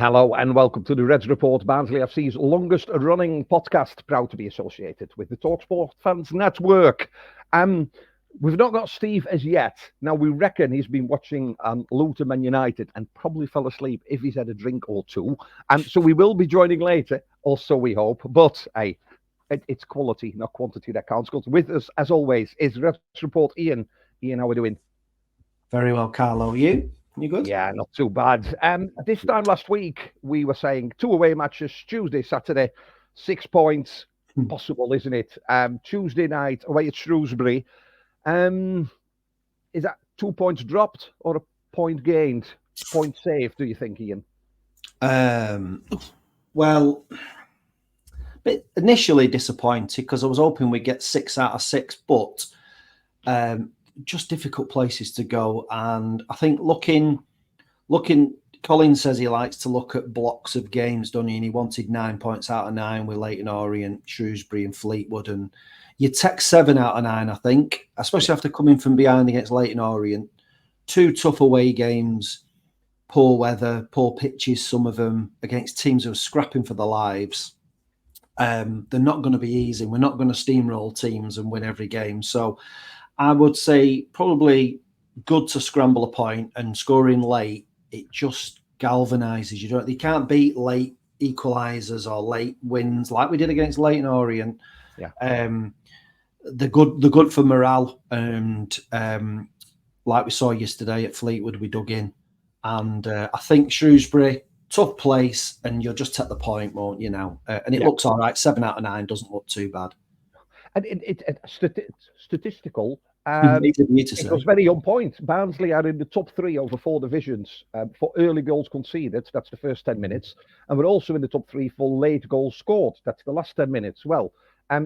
Hello and welcome to the Reds Report, Barnsley FC's longest running podcast, proud to be associated with the TalkSport Fans Network. We've not got Steve as yet. Now, we reckon he's been watching Luton Man United and probably fell asleep if he's had a drink or two. So we will be joining later, or so we hope. But, hey, it's quality, not quantity that counts. With us, as always, is Reds Report Ian. Ian, how are we doing? Very well, Carlo. You good? Yeah, not too bad. This time last week, we were saying 2 away matches, Tuesday, Saturday, 6 points. Possible, isn't it? Tuesday night, away at Shrewsbury. Is that 2 points dropped or a point gained? Point saved, do you think, Ian? Well, bit initially disappointed because I was hoping we'd get 6 out of 6, but just difficult places to go. And I think looking, Colin says he likes to look at blocks of games, doesn't he? And he wanted 9 points out of 9 with Leyton Orient, Shrewsbury and Fleetwood. And you take 7 out of 9, I think, especially after coming from behind against Leyton Orient. 2 tough away games, poor weather, poor pitches, some of them, against teams who are scrapping for their lives. They're not going to be easy. We're not going to steamroll teams and win every game. So I would say probably good to scramble a point, and scoring late, it just galvanises you. You can't beat late equalisers or late wins like we did against Leyton Orient. Yeah. They're good for morale, and like we saw yesterday at Fleetwood, we dug in. And I think Shrewsbury, tough place, and you'll just take the point, won't you now? And it looks all right. 7 out of 9 doesn't look too bad. And it's statistical. It was very on point. Barnsley are in the top 3 over 4 divisions for early goals conceded. That's the first 10 minutes. And we're also in the top 3 for late goals scored. That's the last 10 minutes. Well,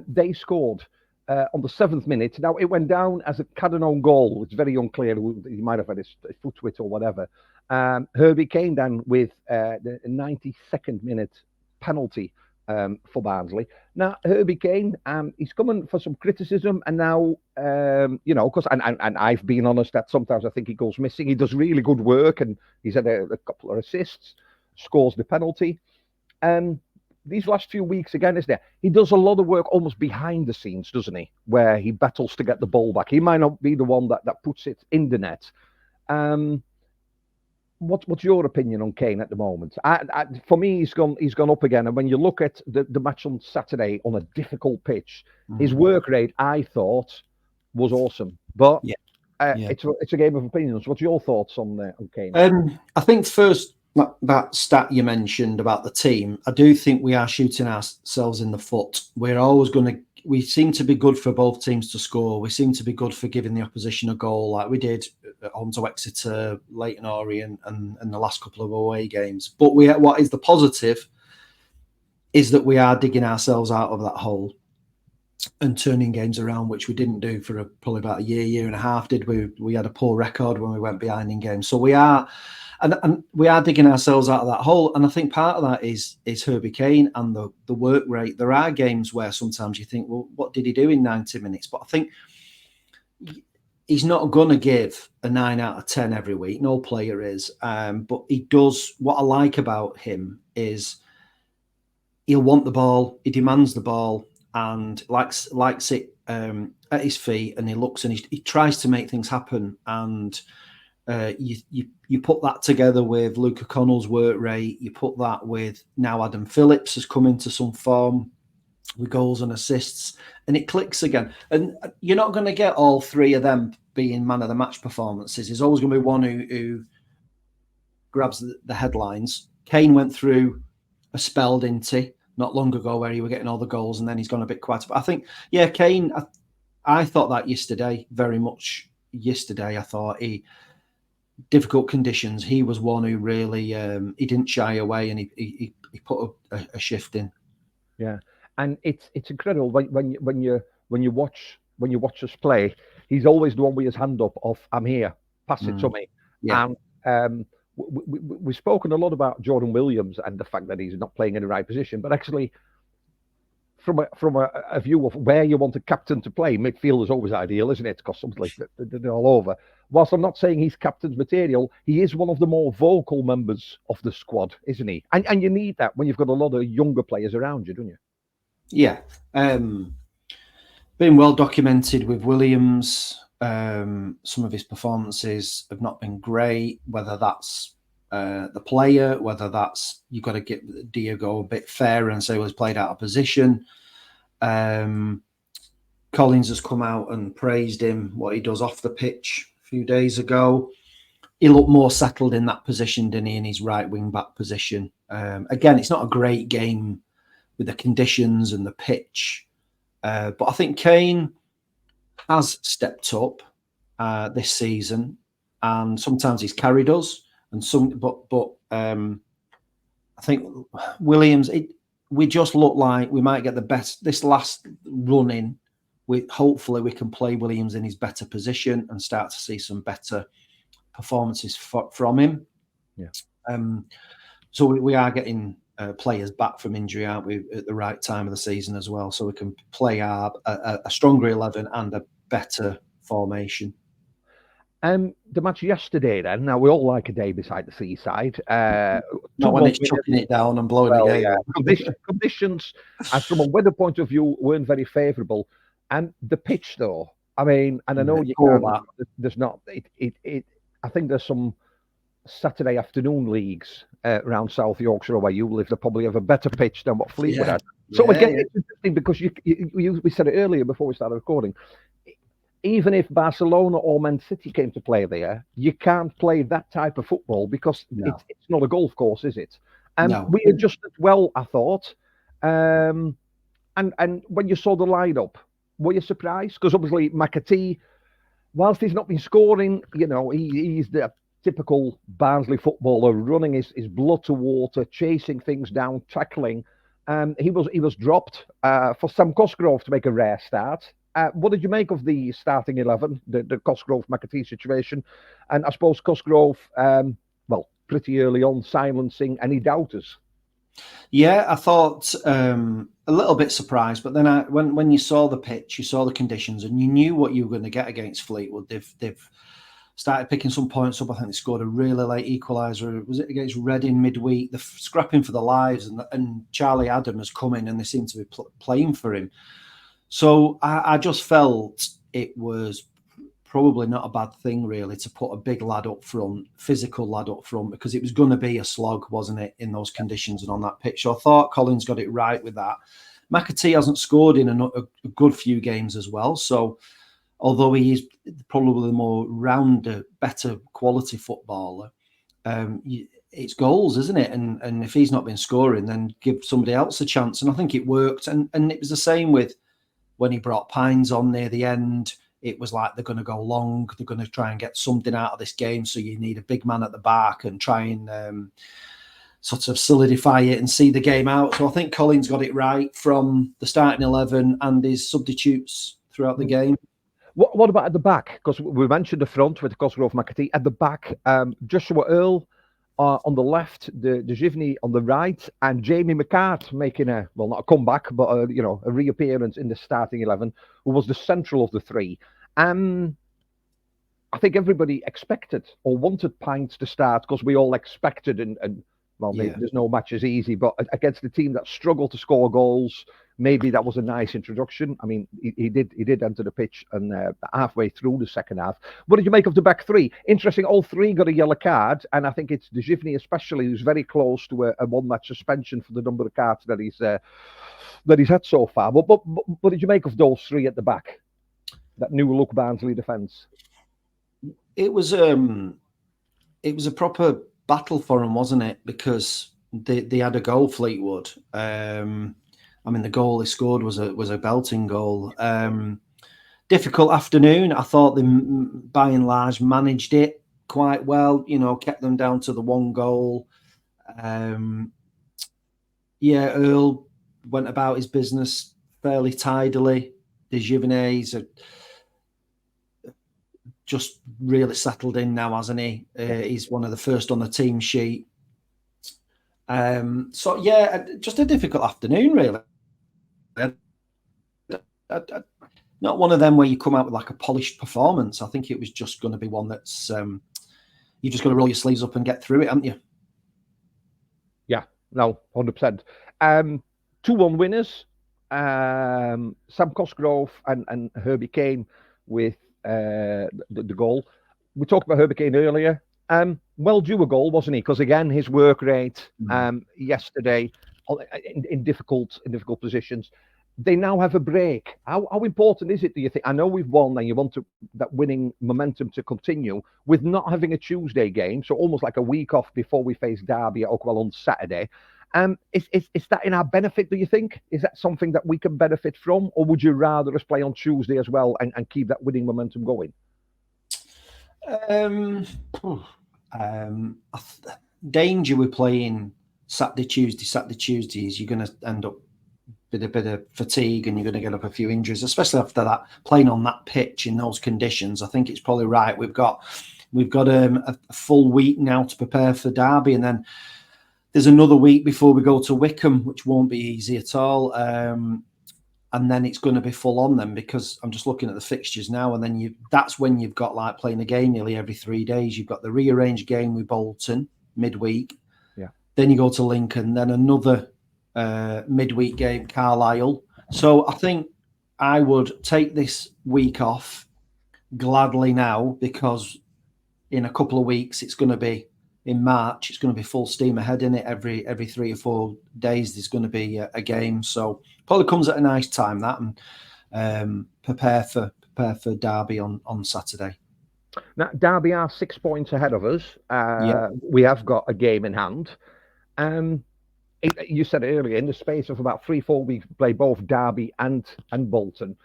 they scored on the 7th minute. Now, it went down as a Cadano goal. It's very unclear. He might have had his foot to it or whatever. Herbie Kane then with the 92nd minute penalty for Barnsley. Now, Herbie Kane, he's coming for some criticism, and now, because and I've been honest that sometimes I think he goes missing. He does really good work, and he's had a couple of assists, scores the penalty. These last few weeks, again, he does a lot of work almost behind the scenes, doesn't he? Where he battles to get the ball back. He might not be the one that puts it in the net. What's your opinion on Kane at the moment? For me, he's gone up again. And when you look at the match on Saturday on a difficult pitch, his work rate, I thought, was awesome. But it's a game of opinions. What's your thoughts on Kane? I think first, that stat you mentioned about the team, I do think we are shooting ourselves in the foot. We seem to be good for both teams to score. We seem to be good for giving the opposition a goal, like we did at home to Exeter, Leyton Orient, and the last couple of away games. But what is the positive is that we are digging ourselves out of that hole and turning games around, which we didn't do for probably about a year and a half, did we? We had a poor record when we went behind in games. So we are... And we are digging ourselves out of that hole. And I think part of that is Herbie Kane and the work rate. There are games where sometimes you think, well, what did he do in 90 minutes? But I think he's not going to give a 9 out of 10 every week. No player is. But he does. What I like about him is he'll want the ball. He demands the ball and likes it at his feet. And he looks and he tries to make things happen. And you put that together with Luke O'Connell's work rate. You put that with now Adam Phillips has come into some form with goals and assists, and it clicks again. And you're not going to get all 3 of them being man of the match performances. There's always going to be one who grabs the headlines. Kane went through a spell, didn't he, not long ago, where he was getting all the goals, and then he's gone a bit quiet. But I think, Kane. I thought that yesterday, very much yesterday. I thought difficult conditions. He was one who really he didn't shy away, and he put a shift in. Yeah, and it's incredible when you watch us play. He's always the one with his hand up of "I'm here, pass it to me." Yeah. And we've spoken a lot about Jordan Williams and the fact that he's not playing in the right position, but actually, from a view of where you want a captain to play, midfield is always ideal, isn't it? Because something like they're all over. Whilst I'm not saying he's captain's material, he is one of the more vocal members of the squad, isn't he? And you need that when you've got a lot of younger players around you, don't you? Yeah. Been well documented with Williams. Some of his performances have not been great, whether that's the player, whether that's you've got to get Diego a bit fairer and say, well, he's played out of position. Collins has come out and praised him, what he does off the pitch a few days ago. He looked more settled in that position, didn't he, in his right wing back position. Again, it's not a great game with the conditions and the pitch. But I think Kane has stepped up this season, and sometimes he's carried us. But I think Williams, we just look like we might get the best this last run in. Hopefully we can play Williams in his better position and start to see some better performances from him. Yeah. So we are getting players back from injury, aren't we, at the right time of the season as well, so we can play a stronger 11 and a better formation. The match yesterday, then. Now we all like a day beside the seaside. Not when it's chucking it down and blowing the game. Yeah. Conditions, from a weather point of view, weren't very favourable. And the pitch, though, I mean, and I know you can't. There's not. I think there's some Saturday afternoon leagues around South Yorkshire where you live that probably have a better pitch than what Fleetwood had. So again, it's interesting because we said it earlier before we started recording. Even if Barcelona or Man City came to play there, you can't play that type of football because it's not a golf course, is it? And we adjusted well, I thought. And when you saw the lineup, were you surprised? Because obviously McAtee, whilst he's not been scoring, he's the typical Barnsley footballer, running his blood to water, chasing things down, tackling. He was dropped for Sam Cosgrove to make a rare start. What did you make of the starting 11, the Cosgrove-McAtee situation? And I suppose Cosgrove, pretty early on, silencing any doubters. Yeah, I thought a little bit surprised, but then when you saw the pitch, you saw the conditions, and you knew what you were going to get against Fleetwood. They've started picking some points up. I think they scored a really late equaliser. Was it against Reading midweek? They're scrapping for their lives, and Charlie Adam has come in, and they seem to be playing for him. So I just felt it was probably not a bad thing, really, to put a big lad up front, physical lad up front, because it was going to be a slog, wasn't it, in those conditions and on that pitch. So I thought Collins got it right with that. McAtee hasn't scored in a good few games as well. So although he is probably the more rounder, better quality footballer, it's goals, isn't it? And if he's not been scoring, then give somebody else a chance. And I think it worked. And it was the same with when he brought Pines on near the end. It was like they're going to go long. They're going to try and get something out of this game. So you need a big man at the back and try and sort of solidify it and see the game out. So I think Collins got it right from the starting 11 and his substitutes throughout the game. What about at the back? Because we mentioned the front with Cosgrove McAtee. At the back, Joshua Earl on the left, the Givney on the right, and Jamie McCart making not a comeback, but a reappearance in the starting 11, who was the central of the three. I think everybody expected or wanted Pines to start because we all expected, there's no match as easy, but against the team that struggled to score goals, maybe that was a nice introduction. I mean, he did enter the pitch and halfway through the second half. What did you make of the back three? Interesting, all three got a yellow card, and I think it's De Givney especially who's very close to a one-match suspension for the number of cards that he's had so far. But what did you make of those three at the back? That new look Barnsley defence. It was a proper battle for them, wasn't it? Because they had a goal, Fleetwood. The goal they scored was a belting goal. Difficult afternoon. I thought they, by and large, managed it quite well. Kept them down to the one goal. Earl went about his business fairly tidily. De Givney's just really settled in now, hasn't he? He's one of the first on the team sheet. Just a difficult afternoon, really. not one of them where you come out with like a polished performance. I think it was just going to be one that's you've just got to roll your sleeves up and get through it, haven't you? Yeah, no, 100%. 2-1 winners. Sam Cosgrove and Herbie Kane with the goal. We talked about Herbie Kane earlier. Well due a goal, wasn't he? Because again, his work rate yesterday in difficult positions. They now have a break. How important is it, do you think? I know we've won and you want that winning momentum to continue with not having a Tuesday game, so almost like a week off before we face Derby at Oakwell on Saturday. Is that in our benefit, do you think? Is that something that we can benefit from? Or would you rather us play on Tuesday as well and keep that winning momentum going? Danger with playing Saturday, Tuesday is you're going to end up with a bit of fatigue and you're going to get up a few injuries, especially after that, playing on that pitch in those conditions. I think it's probably right. We've got a full week now to prepare for Derby, and then there's another week before we go to Wickham, which won't be easy at all. And then it's going to be full on then, because I'm just looking at the fixtures now, and then that's when you've got like playing a game nearly every 3 days. You've got the rearranged game with Bolton midweek. Yeah. Then you go to Lincoln, then another midweek game, Carlisle. So I think I would take this week off gladly now, because in a couple of weeks it's going to be in March. It's going to be full steam ahead in it. Every 3 or 4 days there's going to be a game. So probably comes at a nice time, that, and prepare for Derby on Saturday. Now Derby are 6 points ahead of us. We have got a game in hand. You said earlier, in the space of about 3-4 weeks, play both Derby and Bolton.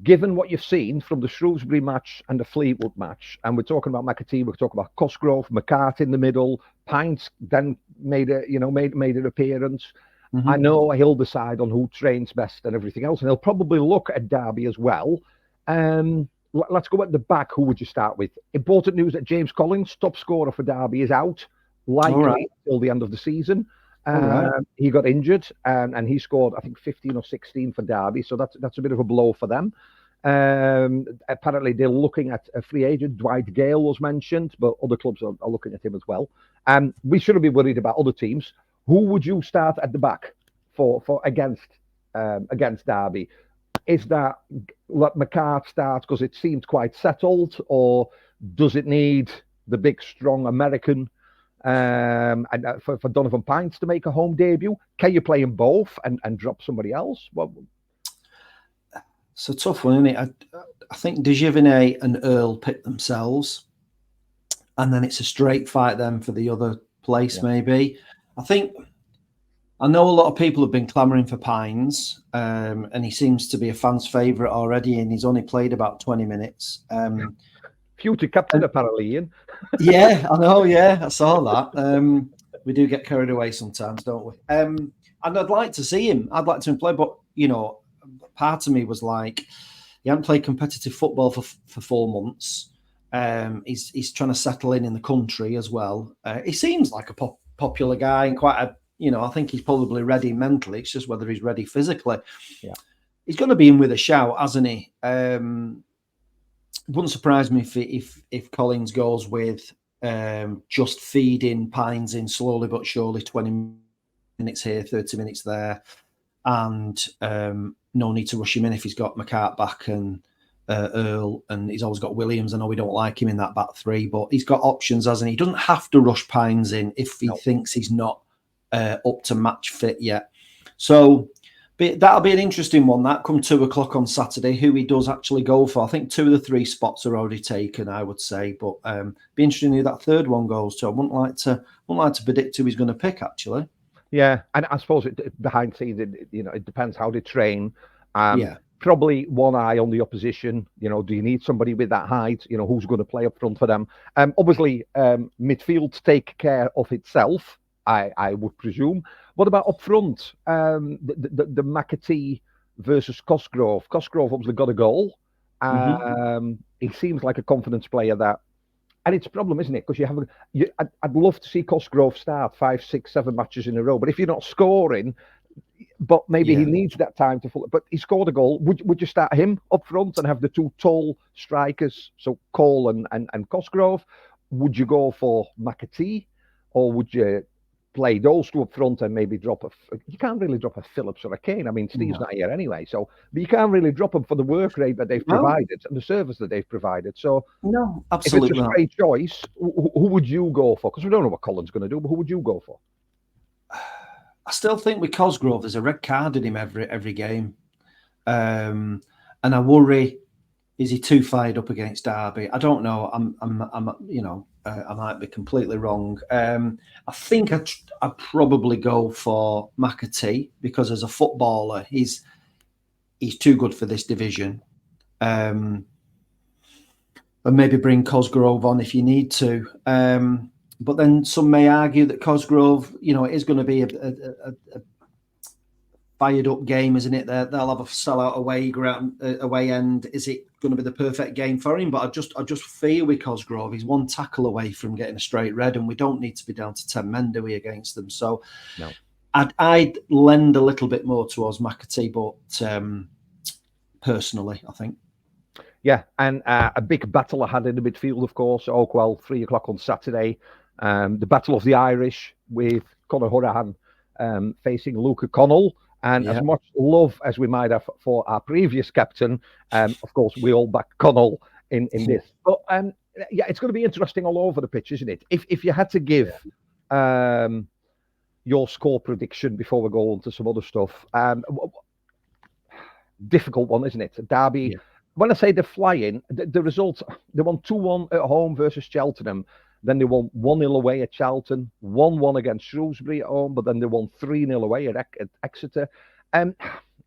Given what you've seen from the Shrewsbury match and the Fleetwood match, and we're talking about McAtee, we're talking about Cosgrove, McCart in the middle, Pines then made an appearance. Mm-hmm. I know he'll decide on who trains best and everything else, and he'll probably look at Derby as well. Let's go at the back. Who would you start with? Important news that James Collins, top scorer for Derby, is out, likely till the end of the season. He got injured and he scored, I think, 15 or 16 for Derby. So that's a bit of a blow for them. Apparently, they're looking at a free agent. Dwight Gale was mentioned, but other clubs are looking at him as well. We shouldn't be worried about other teams. Who would you start at the back for against Derby? Is that let McCart start because it seems quite settled, or does it need the big, strong American? And for Donovan Pines to make a home debut, can you play them both and drop somebody else? Well, it's a tough one, isn't it? I think Dejevine and Earl pick themselves, and then it's a straight fight then for the other place. Maybe. I know a lot of people have been clamouring for Pines, and he seems to be a fan's favourite already, and he's only played about 20 minutes. Future captain, apparently, Ian. Yeah, I know. Yeah, I saw that. We do get carried away sometimes, don't we? And I'd like to see him. I'd like to play, but part of me was like, he hadn't played competitive football for 4 months. He's trying to settle in the country as well. He seems like a popular guy and quite a. I think he's probably ready mentally. It's just whether he's ready physically. Yeah, he's going to be in with a shout, hasn't he? Wouldn't surprise me if Collins goes with just feeding Pines in slowly but surely, 20 minutes here, 30 minutes there, and no need to rush him in if he's got McCart back and Earl, and he's always got Williams. I know we don't like him in that back three, but he's got options, hasn't he? He doesn't have to rush Pines in if he thinks he's not up to match fit yet. So that'll be an interesting one. That come 2 o'clock on Saturday, who he does actually go for. I think 2 of the 3 spots are already taken, I would say, but be interesting who that third one goes to. I wouldn't like to predict who he's going to pick, actually. Yeah, and I suppose behind the scenes, it depends how they train. Probably one eye on the opposition. Do you need somebody with that height? Who's going to play up front for them? Obviously, midfield take care of itself, I would presume. What about up front? The McAtee versus Cosgrove. Cosgrove obviously got a goal. He seems like a confidence player and it's a problem, isn't it? Because I'd love to see Cosgrove start 5, 6, 7 matches in a row, but if you're not scoring, but maybe he needs that time to. But he scored a goal. Would you start him up front and have the two tall strikers, so Cole and Cosgrove? Would you go for McAtee, or would you play those two up front and maybe drop you can't really drop a Phillips or a Kane. I mean, Steve's not here anyway, so but you can't really drop them for the work rate that they've provided and the service that they've provided. So no, absolutely. If it's a straight choice, who would you go for? Because we don't know what Colin's going to do, but who would you go for? I still think with Cosgrove, there's a red card in him every game, and I worry: is he too fired up against Derby? I don't know. I might be completely wrong. I think I'd probably go for McAtee because as a footballer, he's too good for this division. And maybe bring Cosgrove on if you need to. But then some may argue that Cosgrove, it is going to be a fired up game, isn't it? They'll have a sellout away end. Is it going to be the perfect game for him? But I just feel with Cosgrove, he's one tackle away from getting a straight red, and we don't need to be down to 10 men, do we, against them? So no. I'd lend a little bit more towards McAtee, but personally, I think. Yeah, and a big battle I had in the midfield, of course, Oakwell, 3 o'clock on Saturday. The Battle of the Irish with Conor Horahan facing Luca Connell. And as much love as we might have for our previous captain, of course, we all back Connell in this. But it's going to be interesting all over the pitch, isn't it? If you had to give your score prediction before we go on to some other stuff, difficult one, isn't it? Derby. Yeah. When I say they're flying, the results, they won 2-1 at home versus Cheltenham. Then they won 1-0 away at Charlton, 1-1 against Shrewsbury at home, but then they won 3-0 away at Exeter.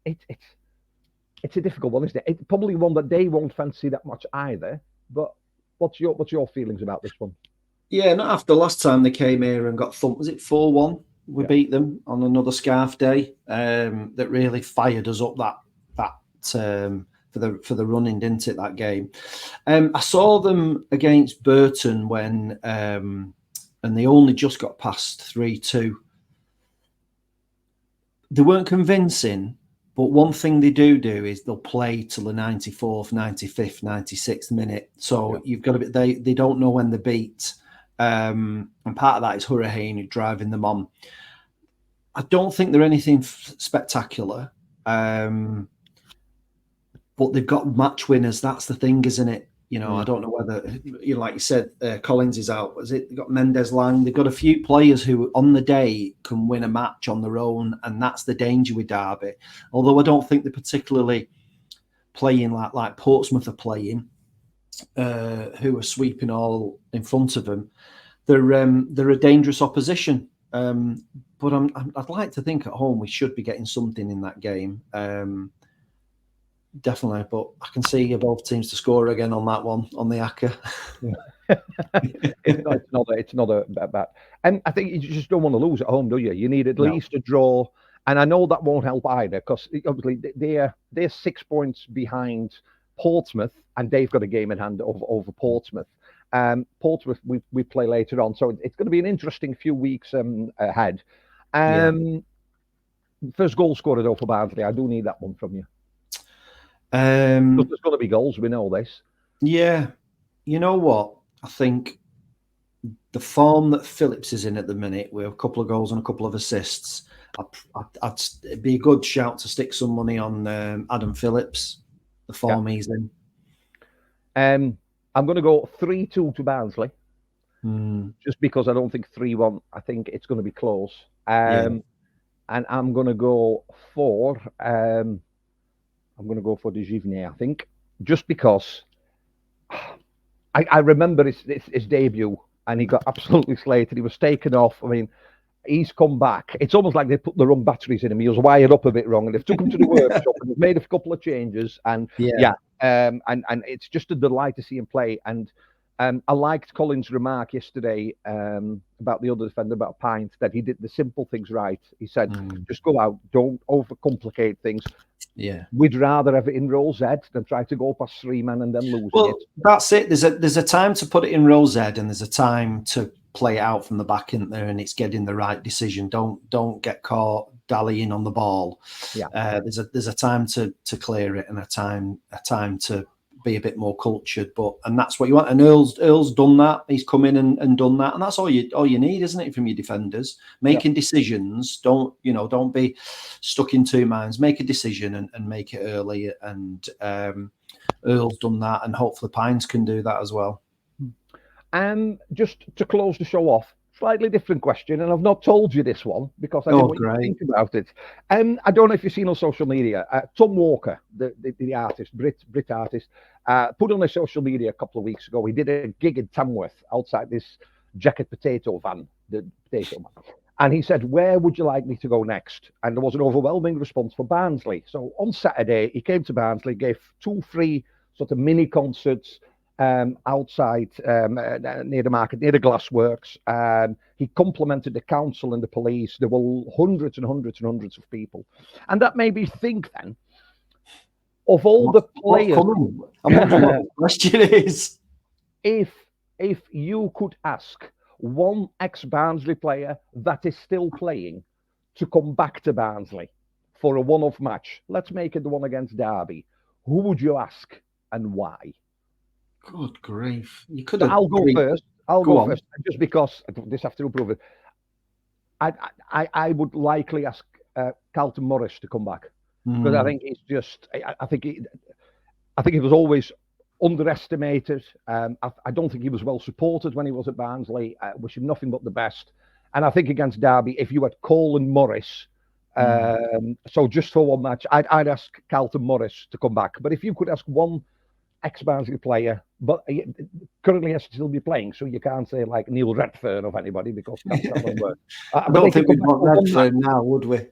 It's a difficult one, isn't it? It's probably one that they won't fancy that much either. But what's your feelings about this one? Yeah, not after last time they came here and got thumped. Was it 4-1? We beat them on another scarf day. That really fired us up for the running, didn't it, that game? I saw them against Burton when and they only just got past 3-2. They weren't convincing, but one thing they do is they'll play till the 94th, 95th, 96th minute. So you've got to be, they don't know when they beat. And part of that is Hurricane driving them on. I don't think they're anything spectacular. But they've got match winners. That's the thing, isn't it? I don't know whether, like you said, Collins is out. Was it? They've got Mendes Lang. They've got a few players who, on the day, can win a match on their own, and that's the danger with Derby. Although I don't think they're particularly playing like Portsmouth are playing, who are sweeping all in front of them. They're a dangerous opposition. But I'd like to think at home we should be getting something in that game. Definitely, but I can see both teams to score again on that one, on the Acker. It's not a bad. And I think you just don't want to lose at home, do you? You need at least a draw. And I know that won't help either, because obviously they're 6 points behind Portsmouth, and they've got a game in hand over Portsmouth. Portsmouth, we play later on, so it's going to be an interesting few weeks ahead. First goal scorer though for Barnsley, I do need that one from you. There's going to be goals. We know this. Yeah, you know what? I think the form that Phillips is in at the minute, with a couple of goals and a couple of assists, it'd be a good shout to stick some money on Adam Phillips. The form he's in. I'm going to go 3-2 to Barnsley, just because I don't think 3-1. I think it's going to be close. And I'm going to go for. I'm going to go for De Givney, I think, just because I remember his debut and he got absolutely slated. He was taken off. I mean, he's come back. It's almost like they put the wrong batteries in him. He was wired up a bit wrong, and they've took him to the workshop and they've made a couple of changes. And and it's just a delight to see him play. And I liked Colin's remark yesterday about the other defender, about Pint, that he did the simple things right. He said, just go out, don't overcomplicate things. Yeah, we'd rather have it in row Z than try to go past 3 men and then lose it. That's it. There's a time to put it in row Z, and there's a time to play it out from the back, isn't there? And it's getting the right decision. Don't get caught. dallying on the ball. Yeah. There's a time to clear it and a time to be a bit more cultured, and that's what you want. And Earl's done that. He's come in and done that, and that's all you need, isn't it, from your defenders? Making decisions. Don't be stuck in two minds. Make a decision and make it early. And Earl's done that, and hopefully Pines can do that as well. Just to close the show off, slightly different question, and I've not told you this one because I didn't want you to think about it. I don't know if you've seen on social media, Tom Walker, the artist, Brit artist, put on his social media a couple of weeks ago. He did a gig in Tamworth outside this jacket potato van, the potato man. And he said, "Where would you like me to go next?" And there was an overwhelming response for Barnsley. So on Saturday, he came to Barnsley, gave 2 free sort of mini concerts outside near the market, near the glassworks. He complimented the council and the police. There were hundreds and hundreds and hundreds of people. And that made me think then of all the players. I'm wondering what the question is. If you could ask one ex-Barnsley player that is still playing to come back to Barnsley for a one-off match, let's make it the one against Derby, who would you ask and why? Good grief! You could have. I'll go first. I'll go first, just because this have to prove it. I would likely ask Carlton Morris to come back because I think it's just. I think he was always underestimated. I don't think he was well supported when he was at Barnsley. I wish him nothing but the best. And I think against Derby, if you had Cole and Morris, so just for one match, I'd ask Carlton Morris to come back. But if you could ask one ex-Barnsley player, but he currently has to still be playing, so you can't say like Neil Redfern of anybody because that doesn't work. I don't think we'd want Redfern now, would we?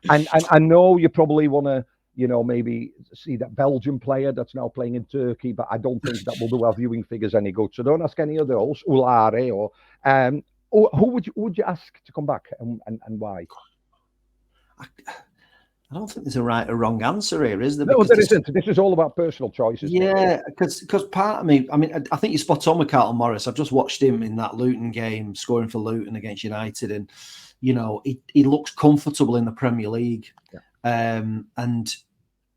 and I know you probably want to, maybe see that Belgian player that's now playing in Turkey, but I don't think that will do our viewing figures any good. So don't ask any of those, Ulare or who would you ask to come back and why? I don't think there's a right or wrong answer here, is there? No, there isn't. This is all about personal choices. Yeah, because part of me, I think you're spot on with Carlton Morris. I've just watched him in that Luton game, scoring for Luton against United, and he looks comfortable in the Premier League. Yeah. And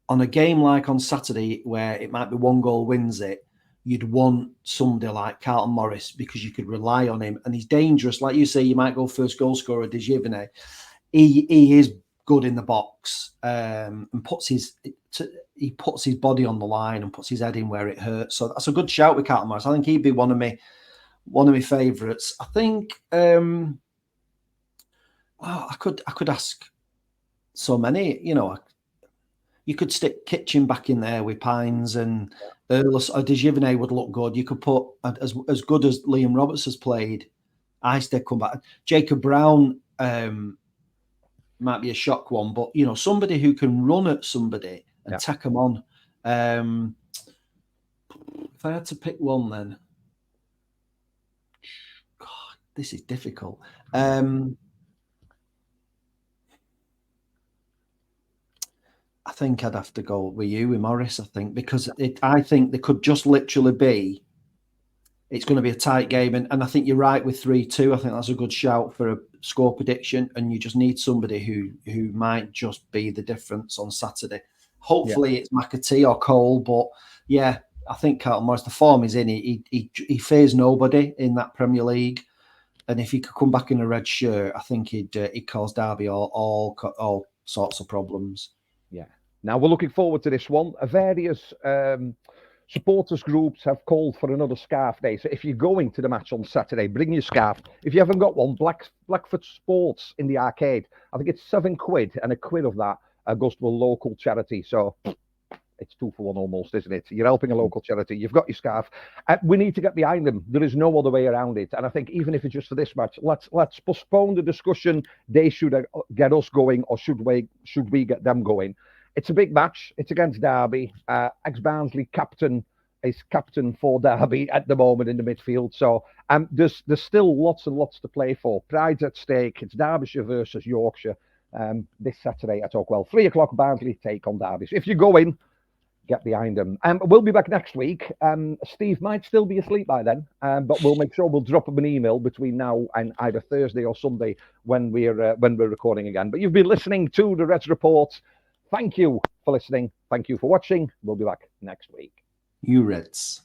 on a game like on Saturday, where it might be 1 goal wins it, you'd want somebody like Carlton Morris because you could rely on him, and he's dangerous. Like you say, you might go first goal scorer, Dijivane. He is good in the box and puts his body on the line and puts his head in where it hurts. So that's a good shout with Carlton Morris. I think he'd be one of my favourites. I think I could ask so many. You could stick Kitchen back in there with Pines and Earl or Dijivane would look good. You could put as good as Liam Roberts has played. Isted come back. Jacob Brown. Might be a shock one, but somebody who can run at somebody and take them on. If I had to pick one, then God, this is difficult. I think I'd have to go with Morris. I think because I think there could just literally be. It's going to be a tight game, and I think you're right with 3-2. I think that's a good shout for a score prediction, and you just need somebody who might just be the difference on Saturday. Hopefully it's McAtee or Cole, but yeah, I think Carlton Morris, the form is in. He fears nobody in that Premier League, and if he could come back in a red shirt, I think he'd cause Derby all sorts of problems. Yeah. Now we're looking forward to this one. Various supporters groups have called for another scarf day. So if you're going to the match on Saturday, bring your scarf. If you haven't got one, Blackfoot Sports in the arcade, I think it's £7, and £1 of that goes to a local charity. So it's 2 for 1 almost, isn't it? You're helping a local charity. You've got your scarf. We need to get behind them. There is no other way around it. And I think even if it's just for this match, let's postpone the discussion. They should get us going, or should we get them going? It's a big match. It's against Derby. Ex-Barnsley captain is captain for Derby at the moment in the midfield. So there's still lots and lots to play for. Pride's at stake. It's Derbyshire versus Yorkshire this Saturday at Oakwell. 3 o'clock, Barnsley take on Derby. So if you go in, get behind them. We'll be back next week. Steve might still be asleep by then, but we'll make sure we'll drop him an email between now and either Thursday or Sunday when we're recording again. But you've been listening to the Reds Report. Thank you for listening. Thank you for watching. We'll be back next week. You Reds.